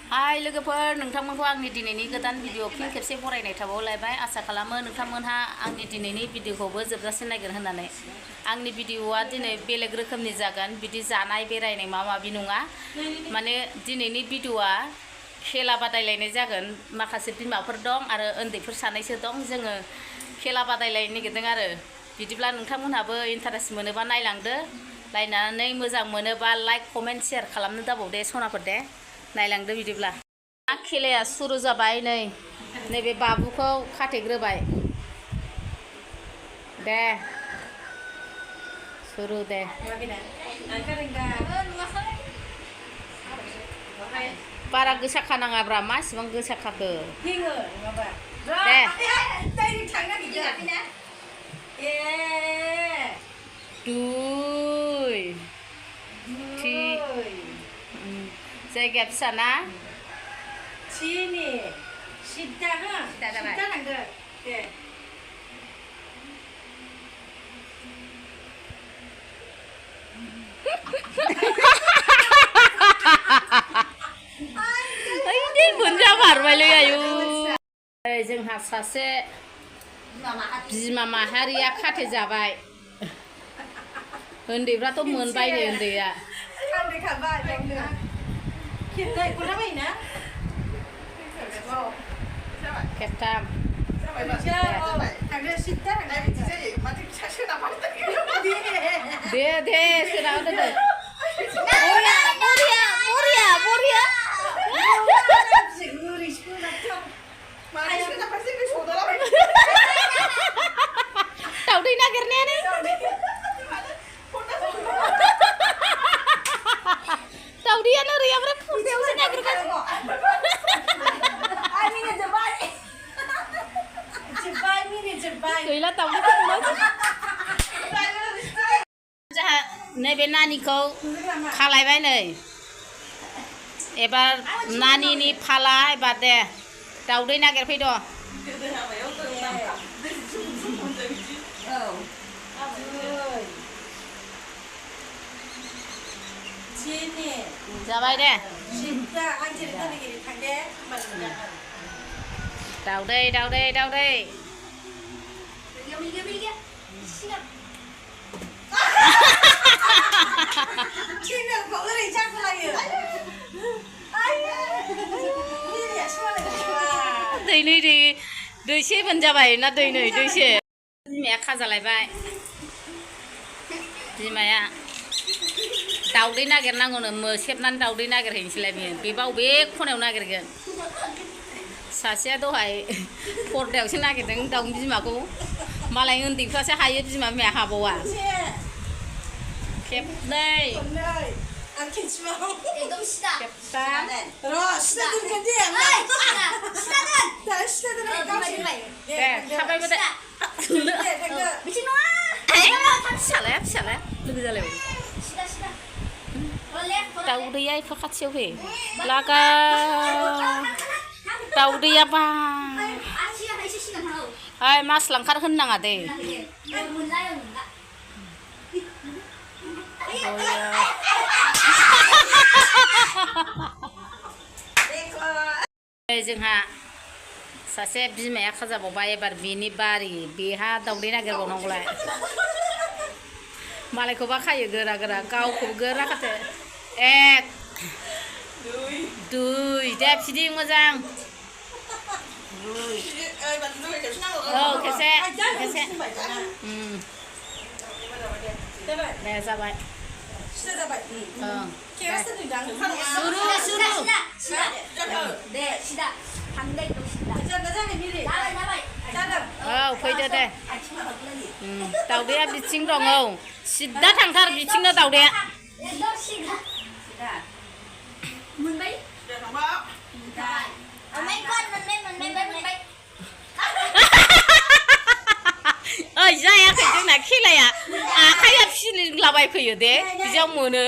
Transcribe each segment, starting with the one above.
हाय लोगोफोर नोंथांमोनखौ आंनि दिनैनि गोदान भिडिअ फिन खेबसे बरायनाय थाबावलायबाय आसा खालामो नोंथांमोनहा आंनि दिनैनि भिडिअखौबो जोबजासिम नायगोन होननानै आंनि भिडिअआ दिनै बेलेग रोखोमनि जागोन बिदि जानाय बेरायनाय माबा माबि नङा माने दिनैनि भिडिअआ खेला बादायलायनाय जागोन माखासे बिमाफोर दं आरो उन्दैफोर सानैसो दं जोङो खेला बादायलायनो नागिरदों आरो बिदिब्ला नोंथांमोनहाबो इन्टारेस्ट मोनोबा नायलांदो नायनानै मोजां मोनोबा लाइक कमेन्ट शेयार खालामनो दाबाव दे सनाफोर दे नायलांदो बिदिब्ला खेलाया सुरु जाबाय नै नैबे बाबुखौ खाथेग्रोबाय दे सुरु दे बारा गोसा खानाङाब्रा मा इसिबां गोसा खाखो दे दुइ जायगाया फिसा ना सिनि सिद्दा हो सिद्दा नांगो दे ओइ मोनजा मारबायलै आयु जोंहा सासे बिमा माहारिया खाथे जाबाय उन्दैफ्राथ' मोनबाय नै उन्दैया खेबथाम दे दे सोना दोनदो बरिया दावदै नागिरनायानो दावदैयानो ओरै ओमफ्राय खुन्थायावसो नागिरगासिनो गैला दावदैखौ जोंहा नैबे नानिखौ खालायबाय नै एबार नानिनि फाला एबार दे दावदै नागिरफैद' जाबाय दे दावदै दावदै दावदै दै नै दैसे मोनजाबाय ना दै नै दैसे बिमाया खाजालायबाय बिमाया दावदै नागिरनांगौनो मोसेबनानै दावदै नागिरहैनोसैलाय बेबा बबे खनायाव नागिरगोन सासेया दहाय पर्दायावसो नागिरदों दाउ बिमाखौ मालाय उन्दैफ्रासो हायो बिमाया हाबावा खेबनै खेबथाम दे थाबायबो दे फिसालाया लोगो जालायबाय दावदैया एफा खाथियाव फै लागा दावदैया बा ओइ मास लांखार होनो नाङा दे जोंहा सासे बिमाया खाजाबावबाय एबार बेनि बारि बेहा दावदै नागिरबावनांगौलाय मालायखौबा खायो गोरा गोरा गावखौबो गोरा खाथो एक दुइ दे फिदिं मोजां औ खेबसे दे जाबाय औ फैदो दे दावदैया बिथिं दं औ सिद्दा थांथार बिथिंनो दावदैया ओइ जायाखै जोंना खेलाया आखाइया फिलिंलाबायफैयो दे बिदियाव मोनो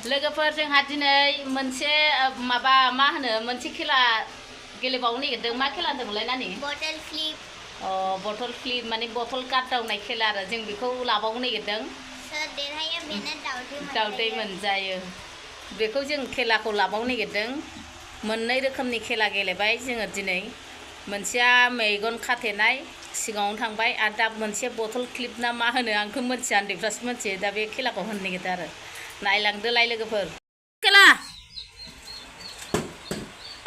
लोगोफोर जोंहा दिनै मोनसे माबा मा होनो मोनसे खेला गेलेबावनो नागिरदों मा खेला होनदोंमोनलाय नानि बटल फ्लिप बटल फ्लिप माने बटल गारदावनाय खेला आरो जों बेखौ लाबावनो नागिरदों दाउदै मोनजायो बेखौ जों खेलाखौ लाबावनो नागिरदों मोननै रोखोमनि खेला गेलेबाय जोङो दिनै मोनसेया मेगन खाथेनाय सिगाङावनो थांबाय आरो दा मोनसे बथल क्लिप ना मा होनो आंखौ मिथिया उन्दैफ्रासो मिथियो दा बे खेलाखौ होनो नागिरदों आरो नायलांदोलाय लोगोफोर खेला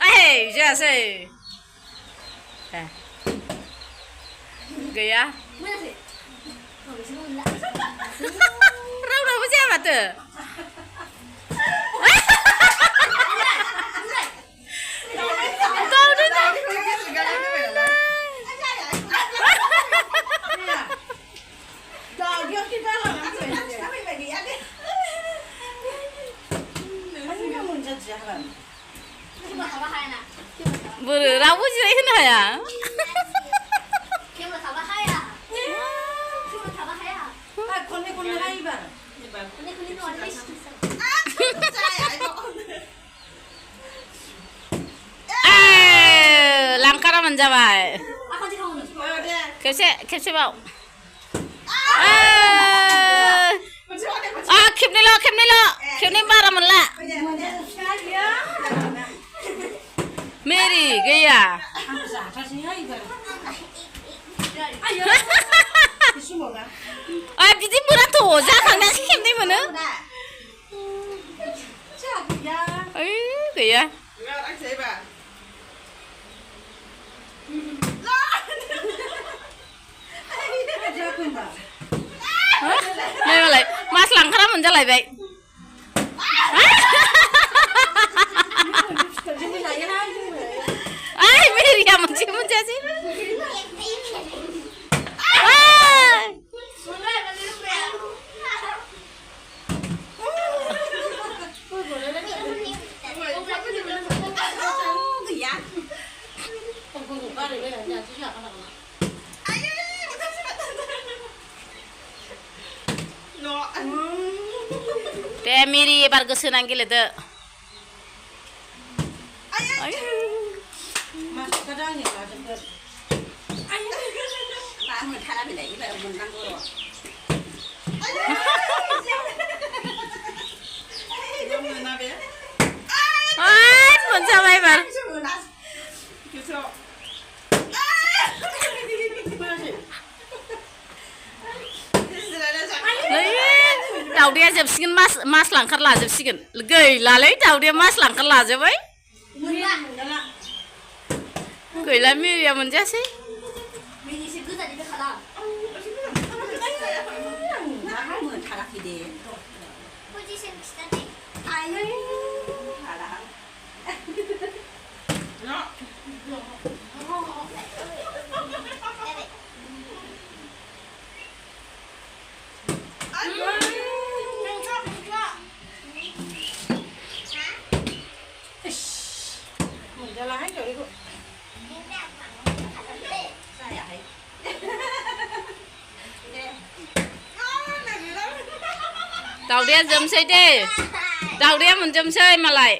ओइ जायासै गैया रावनावबो जाया माथो बोरो रावबो जिरायहोनो हाया लांखारा मोनजाबाय खेबसेबाव खेबनैल' खेबनै बारा मोनला मेरि गैया बिदि मोनाथ' जाखांनासो खेबनै मोनो गैया मालाय मास लांखारा मोनजालायबाय मेरिया मोनसे मोनजासै दे मेरि एबार गोसो होनानै गेलेदो मोनजाबाय एबार दाउदैया जोबसिगोन मास लांखार लाजोबसिगोन गैलालै दाउदैया मास लांखार लाजोबबाय गैला मेरिया मोनजासै दाउदैया जोमसै दे दाउदैया मोनजोबसै मालाय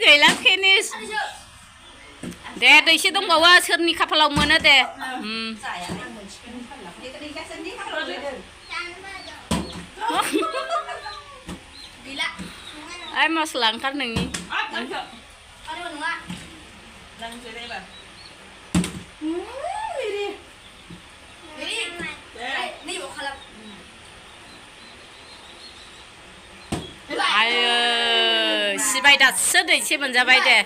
गैला फिनिश दे दैसे दंबावो सोरनि खाफालाव मोनो दे आइ मस्ला ओंखार नोंनि आयो सिबाय दासो दैसे मोनजाबाय दे